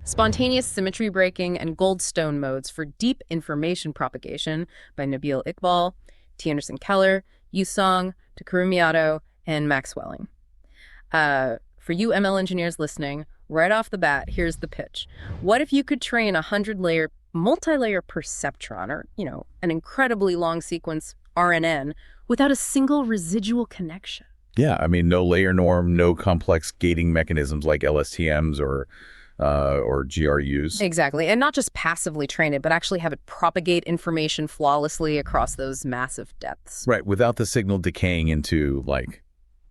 Spontaneous Symmetry Breaking and Goldstone Modes for Deep Information Propagation by Nabil Iqbal, T. Anderson Keller, Yu Song, Takeru Miyato, and Max Welling. For you ML engineers listening, right off the bat, here's the pitch. What if you could train a 100-layer, multi-layer perceptron, or, an incredibly long sequence RNN, without a single residual connection? Yeah, I mean, no layer norm, no complex gating mechanisms like LSTMs or GRUs. Exactly, and not just passively train it, but actually have it propagate information flawlessly across those massive depths. Right, without the signal decaying into,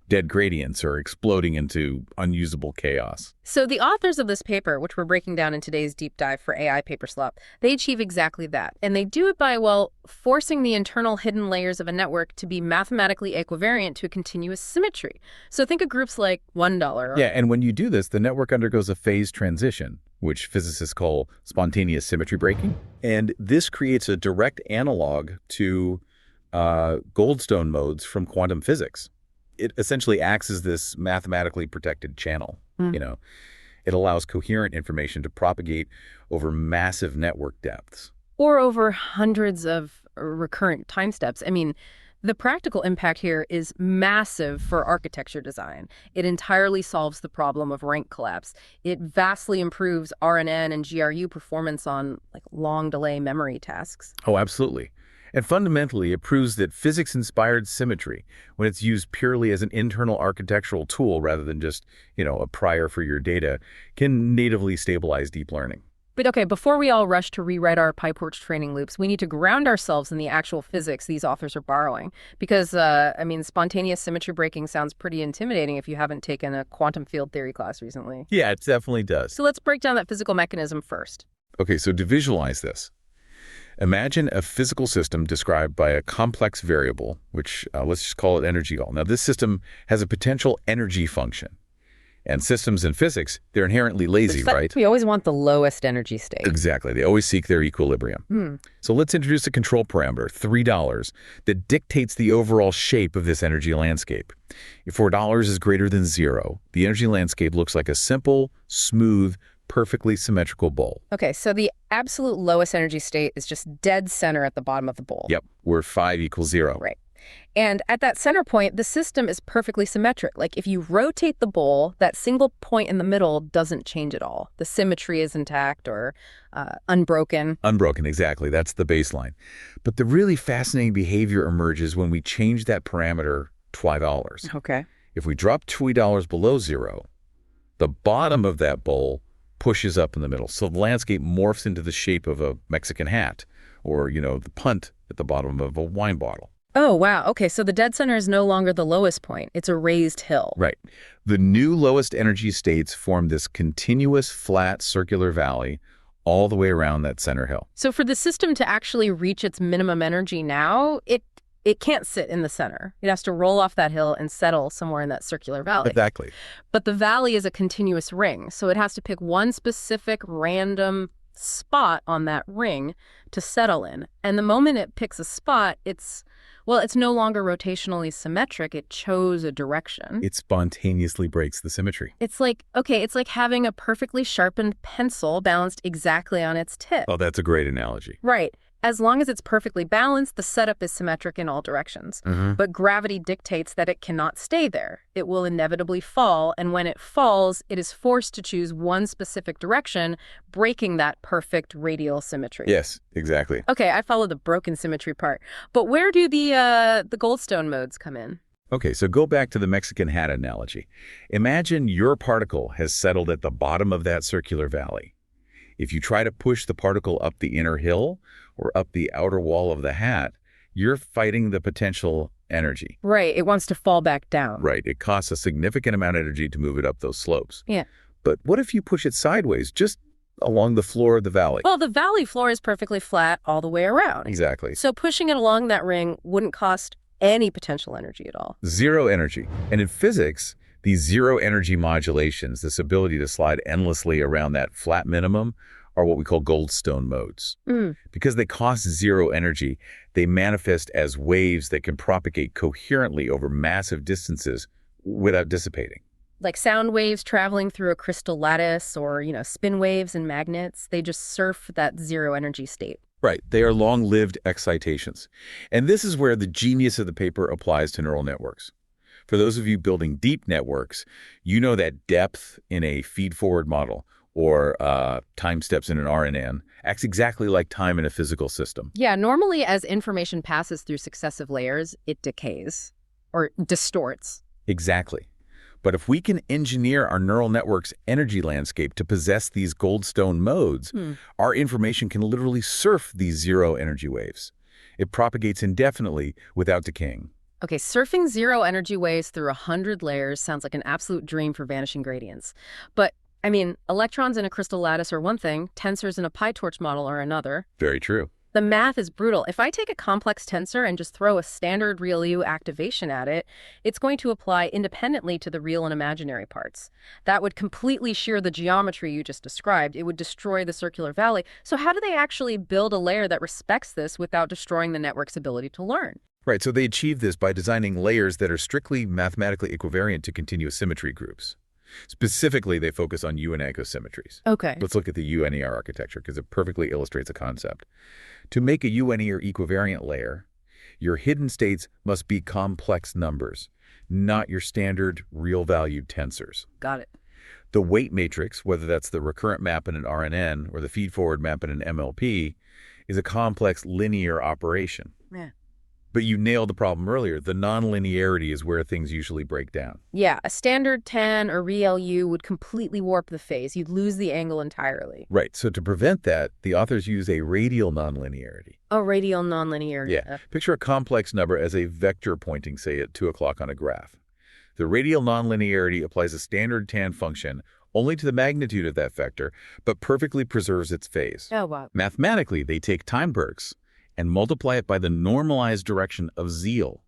dead gradients or exploding into unusable chaos. So the authors of this paper, which we're breaking down in today's deep dive for AI Paper Swap, they achieve exactly that. And they do it by, forcing the internal hidden layers of a network to be mathematically equivariant to a continuous symmetry. So think of groups like $1. Yeah, and when you do this, the network undergoes a phase transition, which physicists call spontaneous symmetry breaking. And this creates a direct analog to Goldstone modes from quantum physics. It essentially acts as this mathematically protected channel. It allows coherent information to propagate over massive network depths. Or over hundreds of recurrent time steps. I mean, the practical impact here is massive for architecture design. It entirely solves the problem of rank collapse. It vastly improves RNN and GRU performance on long delay memory tasks. Oh, absolutely. And fundamentally, it proves that physics-inspired symmetry, when it's used purely as an internal architectural tool rather than just, a prior for your data, can natively stabilize deep learning. But okay, before we all rush to rewrite our PyTorch training loops, we need to ground ourselves in the actual physics these authors are borrowing. Because, spontaneous symmetry breaking sounds pretty intimidating if you haven't taken a quantum field theory class recently. Yeah, it definitely does. So let's break down that physical mechanism first. Okay, so to visualize this, imagine a physical system described by a complex variable, which let's just call it energy all. Now, this system has a potential energy function. And systems in physics, they're inherently lazy, right? We always want the lowest energy state. Exactly. They always seek their equilibrium. So let's introduce a control parameter, $3, that dictates the overall shape of this energy landscape. If $4 is greater than 0, the energy landscape looks like a simple, smooth, perfectly symmetrical bowl. Okay, so the absolute lowest energy state is just dead center at the bottom of the bowl. Yep, where 5 equals 0. Right. And at that center point, the system is perfectly symmetric. If you rotate the bowl, that single point in the middle doesn't change at all. The symmetry is intact or unbroken. Unbroken, exactly. That's the baseline. But the really fascinating behavior emerges when we change that parameter to $5. Okay. If we drop $20 below 0, the bottom of that bowl pushes up in the middle. So the landscape morphs into the shape of a Mexican hat or, the punt at the bottom of a wine bottle. Oh, wow. Okay, so the dead center is no longer the lowest point. It's a raised hill. Right. The new lowest energy states form this continuous flat circular valley all the way around that center hill. So for the system to actually reach its minimum energy now, it can't sit in the center. It has to roll off that hill and settle somewhere in that circular valley. Exactly. But the valley is a continuous ring, so it has to pick one specific random spot on that ring to settle in. And the moment it picks a spot, it's no longer rotationally symmetric. It chose a direction. It spontaneously breaks the symmetry. It's like having a perfectly sharpened pencil balanced exactly on its tip. Oh, that's a great analogy. Right. As long as it's perfectly balanced, the setup is symmetric in all directions. But gravity dictates that it cannot stay there. It will inevitably fall, and when it falls, it is forced to choose one specific direction, breaking that perfect radial symmetry. Yes, exactly. Okay, I follow the broken symmetry part. But where do the Goldstone modes come in? Okay, so go back to the Mexican hat analogy. Imagine your particle has settled at the bottom of that circular valley. If you try to push the particle up the inner hill or up the outer wall of the hat, you're fighting the potential energy. Right, it wants to fall back down. Right, it costs a significant amount of energy to move it up those slopes. Yeah. But what if you push it sideways, just along the floor of the valley? Well, the valley floor is perfectly flat all the way around. Exactly. So pushing it along that ring wouldn't cost any potential energy at all. Zero energy. And in physics, these zero energy modulations, this ability to slide endlessly around that flat minimum, are what we call Goldstone modes. Because they cost zero energy, they manifest as waves that can propagate coherently over massive distances without dissipating. Like sound waves traveling through a crystal lattice or, spin waves and magnets, they just surf that zero energy state. Right. They are long-lived excitations. And this is where the genius of the paper applies to neural networks. For those of you building deep networks, you know that depth in a feed-forward model or time steps in an RNN acts exactly like time in a physical system. Yeah, normally as information passes through successive layers, it decays or distorts. Exactly. But if we can engineer our neural network's energy landscape to possess these Goldstone modes, our information can literally surf these zero energy waves. It propagates indefinitely without decaying. Okay, surfing zero energy waves through 100 layers sounds like an absolute dream for vanishing gradients. But, electrons in a crystal lattice are one thing, tensors in a PyTorch model are another. Very true. The math is brutal. If I take a complex tensor and just throw a standard real U activation at it, it's going to apply independently to the real and imaginary parts. That would completely shear the geometry you just described. It would destroy the circular valley. So how do they actually build a layer that respects this without destroying the network's ability to learn? Right, so they achieve this by designing layers that are strictly mathematically equivariant to continuous symmetry groups. Specifically, they focus on UNECO symmetries. Okay. Let's look at the UNER architecture because it perfectly illustrates a concept. To make a UNER equivariant layer, your hidden states must be complex numbers, not your standard real-valued tensors. Got it. The weight matrix, whether that's the recurrent map in an RNN or the feed-forward map in an MLP, is a complex linear operation. Yeah. But you nailed the problem earlier. The nonlinearity is where things usually break down. Yeah, a standard 10 or real U would completely warp the phase. You'd lose the angle entirely. Right. So to prevent that, the authors use a radial nonlinearity. Oh, radial nonlinearity. Yeah. Picture a complex number as a vector pointing, say, at 2 o'clock on a graph. The radial nonlinearity applies a standard tan function only to the magnitude of that vector, but perfectly preserves its phase. Oh, wow. Mathematically, they take time perks and multiply it by the normalized direction of ZEAL.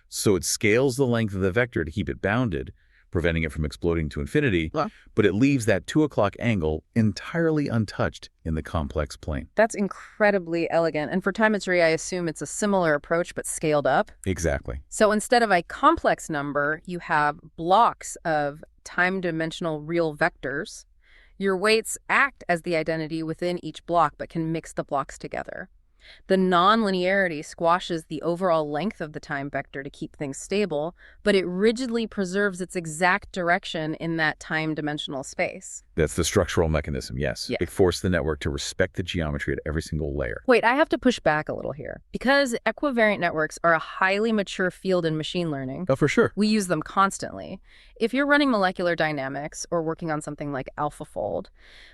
So it scales the length of the vector to keep it bounded, preventing it from exploding to infinity, but it leaves that 2 o'clock angle entirely untouched in the complex plane. That's incredibly elegant. And for timetry, I assume it's a similar approach, but scaled up. Exactly. So instead of a complex number, you have blocks of time-dimensional real vectors. Your weights act as the identity within each block, but can mix the blocks together. The nonlinearity squashes the overall length of the time vector to keep things stable, but it rigidly preserves its exact direction in that time-dimensional space. That's the structural mechanism, yes. Yeah. It forced the network to respect the geometry at every single layer. Wait, I have to push back a little here. Because equivariant networks are a highly mature field in machine learning, Oh, for sure. we use them constantly. If you're running molecular dynamics or working on something like AlphaFold,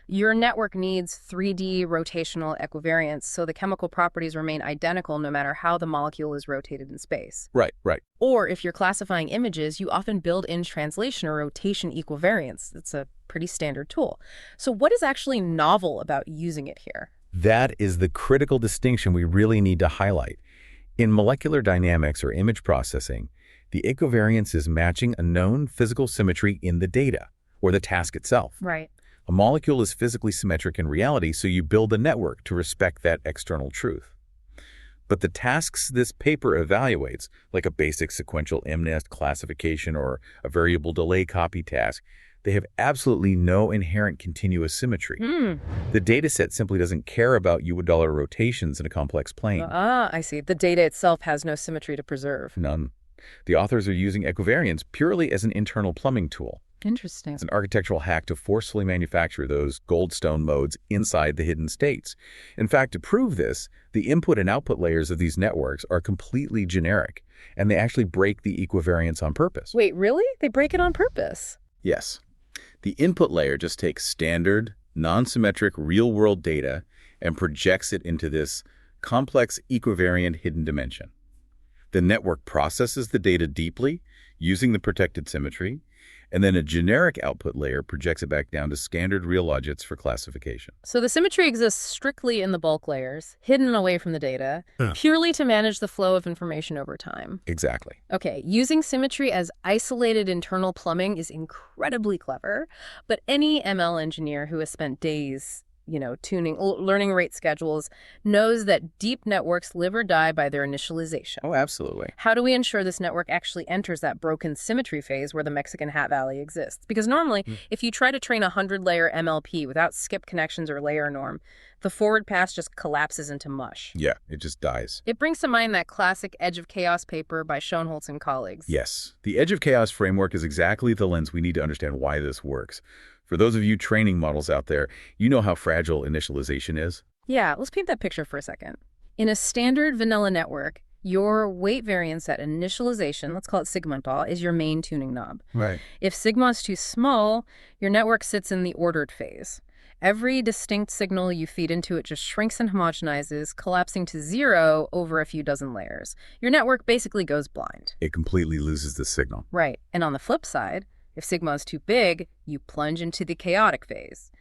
your network needs 3D rotational equivariance so the chemical properties remain identical no matter how the molecule is rotated in space. Right. Or if you're classifying images, you often build in translation or rotation equivariance. It's a pretty standard tool. So what is actually novel about using it here? That is the critical distinction we really need to highlight. In molecular dynamics or image processing, the equivariance is matching a known physical symmetry in the data, or the task itself. Right. A molecule is physically symmetric in reality, so you build a network to respect that external truth. But the tasks this paper evaluates, like a basic sequential MNIST classification or a variable delay copy task, they have absolutely no inherent continuous symmetry. The dataset simply doesn't care about Euler rotations in a complex plane. I see. The data itself has no symmetry to preserve. None. The authors are using equivariance purely as an internal plumbing tool. Interesting. It's an architectural hack to forcefully manufacture those Goldstone modes inside the hidden states. In fact, to prove this, the input and output layers of these networks are completely generic, and they actually break the equivariance on purpose. Wait, really? They break it on purpose? Yes. The input layer just takes standard, non-symmetric real-world data and projects it into this complex equivariant hidden dimension. The network processes the data deeply, using the protected symmetry, and then a generic output layer projects it back down to standard real logits for classification. So the symmetry exists strictly in the bulk layers, hidden away from the data, purely to manage the flow of information over time. Exactly. Okay, using symmetry as isolated internal plumbing is incredibly clever, but any ML engineer who has spent days tuning, learning rate schedules, knows that deep networks live or die by their initialization. Oh, absolutely. How do we ensure this network actually enters that broken symmetry phase where the Mexican Hat Valley exists? Because normally, if you try to train a 100-layer MLP without skip connections or layer norm, the forward pass just collapses into mush. Yeah, it just dies. It brings to mind that classic Edge of Chaos paper by Schoenholtz and colleagues. Yes, the Edge of Chaos framework is exactly the lens we need to understand why this works. For those of you training models out there, you know how fragile initialization is. Yeah, let's paint that picture for a second. In a standard vanilla network, your weight variance at initialization, let's call it sigma ball, is your main tuning knob. Right. If sigma is too small, your network sits in the ordered phase. Every distinct signal you feed into it just shrinks and homogenizes, collapsing to zero over a few dozen layers. Your network basically goes blind. It completely loses the signal. Right. And on the flip side, if sigma is too big, you plunge into the chaotic phase.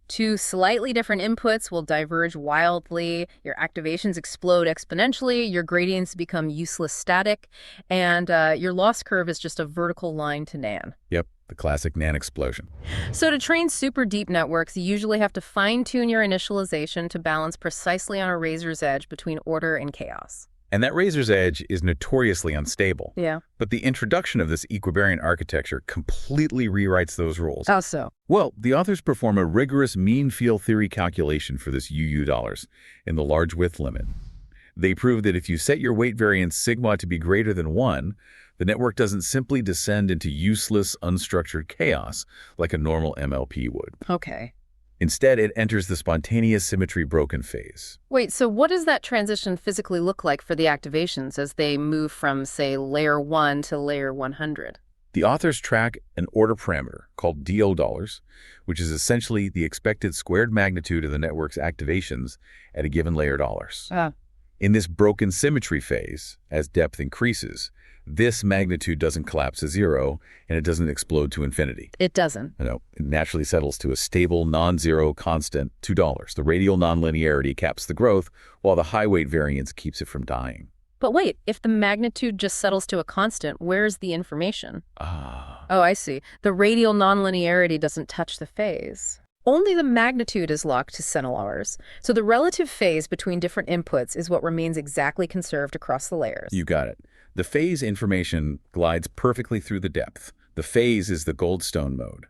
Two slightly different inputs will diverge wildly, your activations explode exponentially, your gradients become useless static, and your loss curve is just a vertical line to NAN. Yep, the classic NAN explosion. So to train super deep networks, you usually have to fine-tune your initialization to balance precisely on a razor's edge between order and chaos. And that razor's edge is notoriously unstable. Yeah. But the introduction of this equivariant architecture completely rewrites those rules. How so? Well, the authors perform a rigorous mean field theory calculation for this UU dollars in the large width limit. They prove that if you set your weight variance sigma to be greater than 1, the network doesn't simply descend into useless, unstructured chaos like a normal MLP would. Okay. Instead, it enters the spontaneous symmetry broken phase. Wait, so what does that transition physically look like for the activations as they move from, say, layer 1 to layer 100? The authors track an order parameter called DO dollars, which is essentially the expected squared magnitude of the network's activations at a given layer dollars. In this broken symmetry phase, as depth increases, this magnitude doesn't collapse to zero, and it doesn't explode to infinity. It doesn't. No, it naturally settles to a stable, non-zero constant $2. The radial nonlinearity caps the growth, while the high weight variance keeps it from dying. But wait, if the magnitude just settles to a constant, where's the information? Oh, I see. The radial nonlinearity doesn't touch the phase. Only the magnitude is locked to centilars. So the relative phase between different inputs is what remains exactly conserved across the layers. You got it. The phase information glides perfectly through the depth. The phase is the Goldstone mode.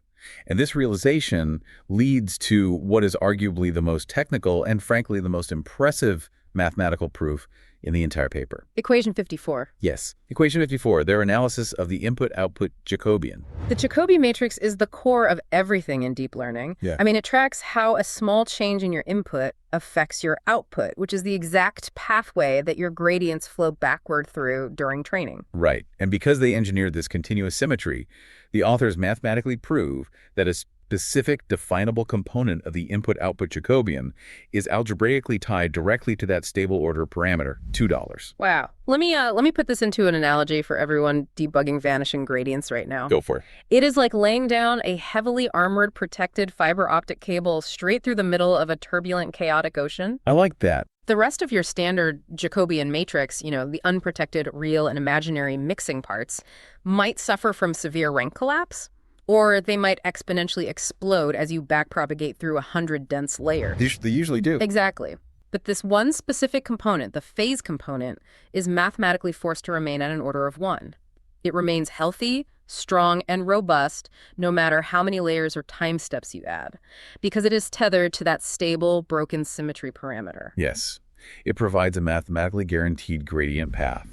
And this realization leads to what is arguably the most technical and frankly the most impressive mathematical proof in the entire paper. Equation 54. Yes, equation 54, their analysis of the input-output Jacobian. The Jacobian matrix is the core of everything in deep learning. Yeah. I mean, it tracks how a small change in your input affects your output, which is the exact pathway that your gradients flow backward through during training. Right, and because they engineered this continuous symmetry, the authors mathematically prove that a specific definable component of the input-output Jacobian is algebraically tied directly to that stable order parameter, $2. Wow. Let me put this into an analogy for everyone debugging vanishing gradients right now. Go for it. It is like laying down a heavily armored, protected fiber optic cable straight through the middle of a turbulent, chaotic ocean. I like that. The rest of your standard Jacobian matrix, the unprotected real and imaginary mixing parts, might suffer from severe rank collapse, or they might exponentially explode as you backpropagate through 100 dense layers. They usually do. Exactly. But this one specific component, the phase component, is mathematically forced to remain at an order of 1. It remains healthy, strong, and robust no matter how many layers or time steps you add, because it is tethered to that stable, broken symmetry parameter. Yes. It provides a mathematically guaranteed gradient path.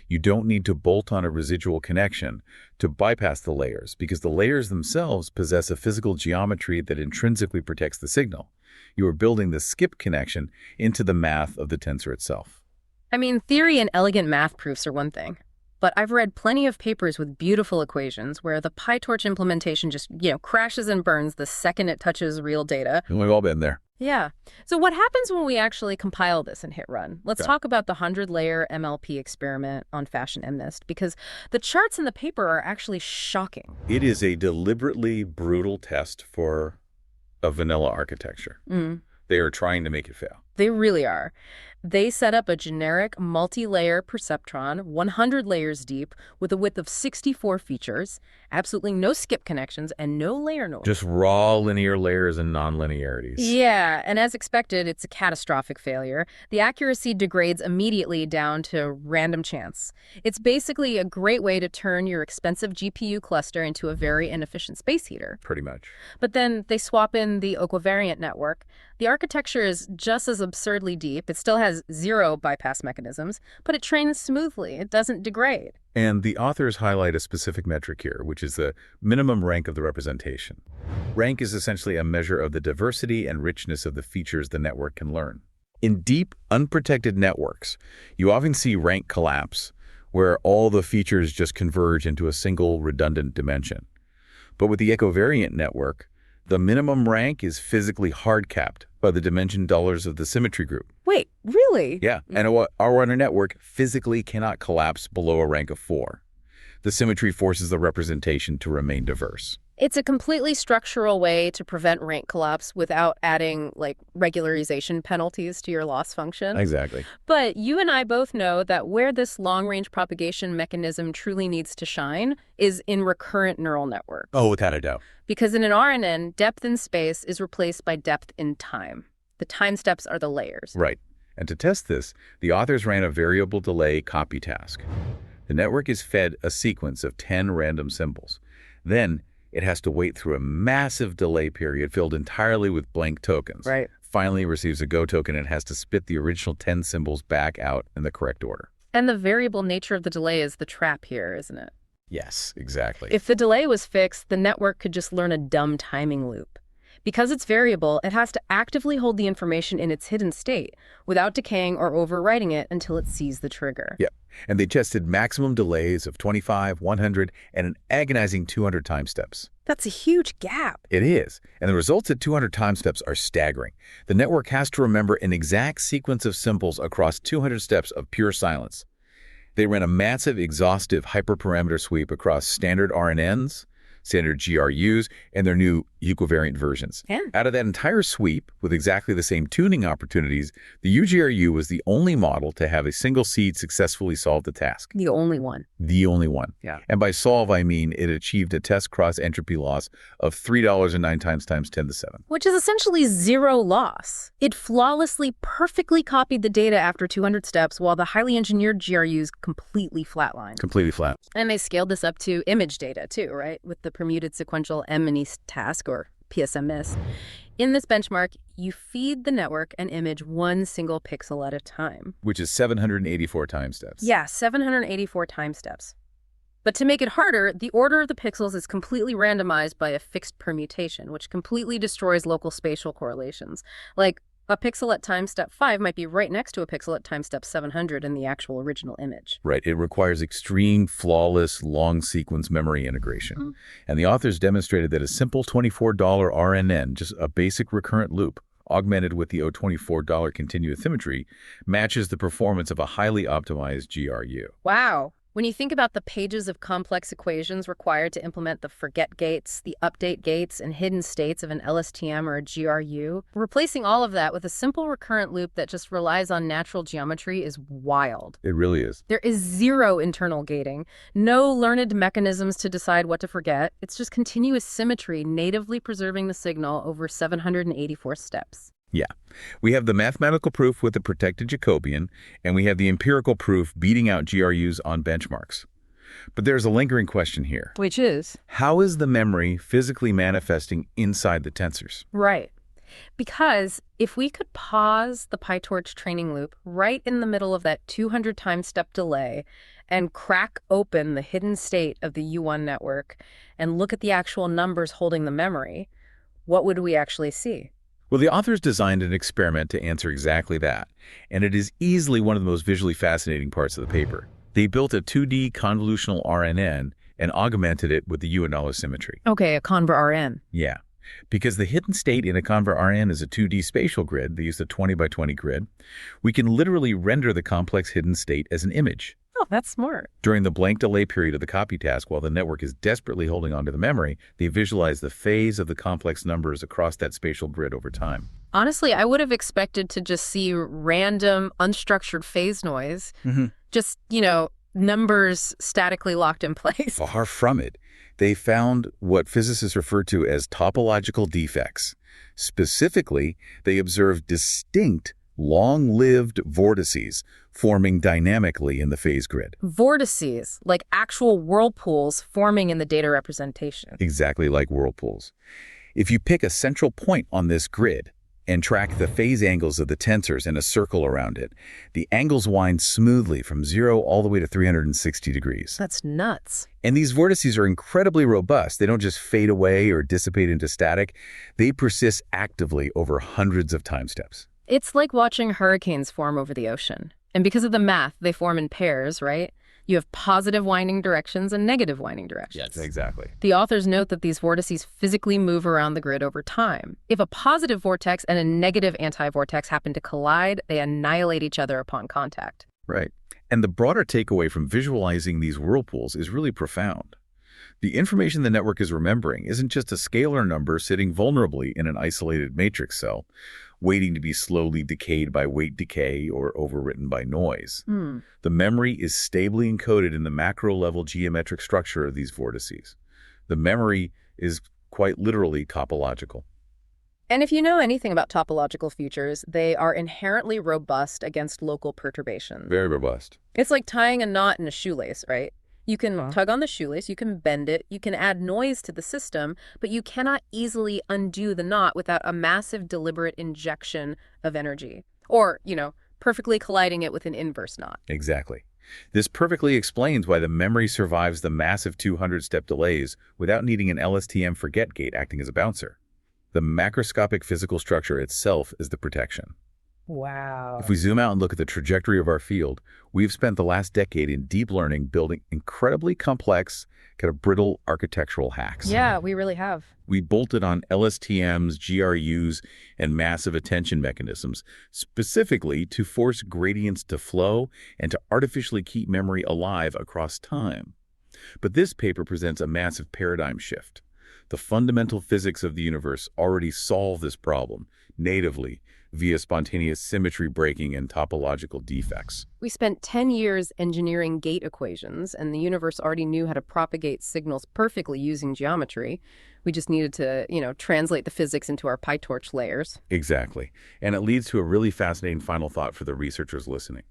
You don't need to bolt on a residual connection to bypass the layers because the layers themselves possess a physical geometry that intrinsically protects the signal. You are building the skip connection into the math of the tensor itself. I mean, theory and elegant math proofs are one thing, but I've read plenty of papers with beautiful equations where the PyTorch implementation just, crashes and burns the second it touches real data. And we've all been there. Yeah. So what happens when we actually compile this and hit run? Let's talk about the 100-layer MLP experiment on Fashion MNIST, because the charts in the paper are actually shocking. It is a deliberately brutal test for a vanilla architecture. They are trying to make it fail. They really are. They set up a generic multi-layer perceptron, 100 layers deep, with a width of 64 features, absolutely no skip connections, and no layer noise. Just raw linear layers and nonlinearities. Yeah, and as expected, it's a catastrophic failure. The accuracy degrades immediately down to random chance. It's basically a great way to turn your expensive GPU cluster into a very inefficient space heater. Pretty much. But then they swap in the Equivariant network. The architecture is just as absurdly deep. It still has 0 bypass mechanisms, but it trains smoothly. It doesn't degrade. And the authors highlight a specific metric here, which is the minimum rank of the representation. Rank is essentially a measure of the diversity and richness of the features the network can learn. In deep, unprotected networks, you often see rank collapse, where all the features just converge into a single redundant dimension. But with the Equivariant network, the minimum rank is physically hard-capped by the dimension dollars of the symmetry group. Wait, really? Yeah, and our network physically cannot collapse below a rank of 4. The symmetry forces the representation to remain diverse. It's a completely structural way to prevent rank collapse without adding, like, regularization penalties to your loss function. Exactly. But you and I both know that where this long-range propagation mechanism truly needs to shine is in recurrent neural networks. Oh, without a doubt. Because in an RNN, depth in space is replaced by depth in time. The time steps are the layers. Right. And to test this, the authors ran a variable delay copy task. The network is fed a sequence of 10 random symbols. Then it has to wait through a massive delay period filled entirely with blank tokens. Right. Finally receives a go token and has to spit the original 10 symbols back out in the correct order. And the variable nature of the delay is the trap here, isn't it? Yes, exactly. If the delay was fixed, the network could just learn a dumb timing loop. Because it's variable, it has to actively hold the information in its hidden state without decaying or overwriting it until it sees the trigger. Yep. And they tested maximum delays of 25, 100, and an agonizing 200 time steps. That's a huge gap. It is. And the results at 200 time steps are staggering. The network has to remember an exact sequence of symbols across 200 steps of pure silence. They ran a massive, exhaustive hyperparameter sweep across standard RNNs, standard GRUs, and their new Equivariant versions. Yeah. Out of that entire sweep, with exactly the same tuning opportunities, the UGRU was the only model to have a single seed successfully solve the task. The only one. The only one. Yeah. And by solve, I mean it achieved a test cross entropy loss of $3.09 times 10 to the 7. Which is essentially 0 loss. It flawlessly, perfectly copied the data after 200 steps, while the highly engineered GRUs completely flatlined. Completely flat. And they scaled this up to image data too, right? With the permuted sequential M&E task, or PSMS. In this benchmark, you feed the network an image one single pixel at a time. Which is 784 time steps. Yeah, 784 time steps. But to make it harder, the order of the pixels is completely randomized by a fixed permutation, which completely destroys local spatial correlations. Like, a pixel at time step 5 might be right next to a pixel at time step 700 in the actual original image. Right. It requires extreme, flawless, long sequence memory integration. Mm-hmm. And the authors demonstrated that a simple $24 RNN, just a basic recurrent loop, augmented with the $24 continuous symmetry, matches the performance of a highly optimized GRU. Wow. When you think about the pages of complex equations required to implement the forget gates, the update gates, and hidden states of an LSTM or a GRU, replacing all of that with a simple recurrent loop that just relies on natural geometry is wild. It really is. There is 0 internal gating, no learned mechanisms to decide what to forget. It's just continuous symmetry natively preserving the signal over 784 steps. Yeah. We have the mathematical proof with the protected Jacobian, and we have the empirical proof beating out GRUs on benchmarks. But there's a lingering question here. Which is? How is the memory physically manifesting inside the tensors? Right. Because if we could pause the PyTorch training loop right in the middle of that 200 time step delay and crack open the hidden state of the U1 network and look at the actual numbers holding the memory, what would we actually see? Well, the authors designed an experiment to answer exactly that, and it is easily one of the most visually fascinating parts of the paper. They built a 2D convolutional RNN and augmented it with the UNL symmetry. Okay, a conv-RN. Yeah, because the hidden state in a conv-RN is a 2D spatial grid. They used a 20 by 20 grid. We can literally render the complex hidden state as an image. Oh, that's smart. During the blank delay period of the copy task, while the network is desperately holding onto the memory, they visualize the phase of the complex numbers across that spatial grid over time. Honestly, I would have expected to just see random, unstructured phase noise, just, numbers statically locked in place. Far from it. They found what physicists refer to as topological defects. Specifically, they observed distinct, long-lived vortices forming dynamically in the phase grid. Vortices, like actual whirlpools forming in the data representation. Exactly like whirlpools. If you pick a central point on this grid and track the phase angles of the tensors in a circle around it, the angles wind smoothly from 0 all the way to 360 degrees. That's nuts. And these vortices are incredibly robust. They don't just fade away or dissipate into static. They persist actively over hundreds of time steps. It's like watching hurricanes form over the ocean. And because of the math, they form in pairs, right? You have positive winding directions and negative winding directions. Yes, exactly. The authors note that these vortices physically move around the grid over time. If a positive vortex and a negative anti-vortex happen to collide, they annihilate each other upon contact. Right. And the broader takeaway from visualizing these whirlpools is really profound. The information the network is remembering isn't just a scalar number sitting vulnerably in an isolated matrix cell, waiting to be slowly decayed by weight decay or overwritten by noise. The memory is stably encoded in the macro-level geometric structure of these vortices. The memory is quite literally topological. And if you know anything about topological features, they are inherently robust against local perturbations. Very robust. It's like tying a knot in a shoelace, right? You can tug on the shoelace, you can bend it, you can add noise to the system, but you cannot easily undo the knot without a massive deliberate injection of energy. Or, perfectly colliding it with an inverse knot. Exactly. This perfectly explains why the memory survives the massive 200-step delays without needing an LSTM forget gate acting as a bouncer. The macroscopic physical structure itself is the protection. Wow. If we zoom out and look at the trajectory of our field, we've spent the last decade in deep learning building incredibly complex, kind of brittle architectural hacks. Yeah, we really have. We bolted on LSTMs, GRUs, and massive attention mechanisms, specifically to force gradients to flow and to artificially keep memory alive across time. But this paper presents a massive paradigm shift. The fundamental physics of the universe already solve this problem natively via spontaneous symmetry breaking and topological defects. We spent 10 years engineering gate equations, and the universe already knew how to propagate signals perfectly using geometry. We just needed to, translate the physics into our PyTorch layers. Exactly. And it leads to a really fascinating final thought for the researchers listening.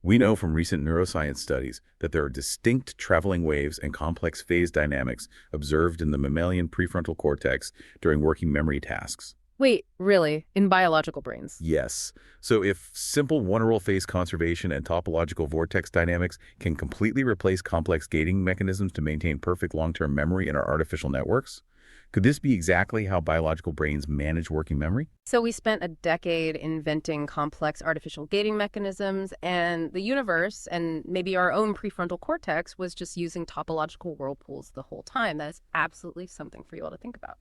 We know from recent neuroscience studies that there are distinct traveling waves and complex phase dynamics observed in the mammalian prefrontal cortex during working memory tasks. Wait, really? In biological brains? Yes. So if simple one-roll phase conservation and topological vortex dynamics can completely replace complex gating mechanisms to maintain perfect long-term memory in our artificial networks, could this be exactly how biological brains manage working memory? So we spent a decade inventing complex artificial gating mechanisms, and the universe, and maybe our own prefrontal cortex, was just using topological whirlpools the whole time. That is absolutely something for you all to think about.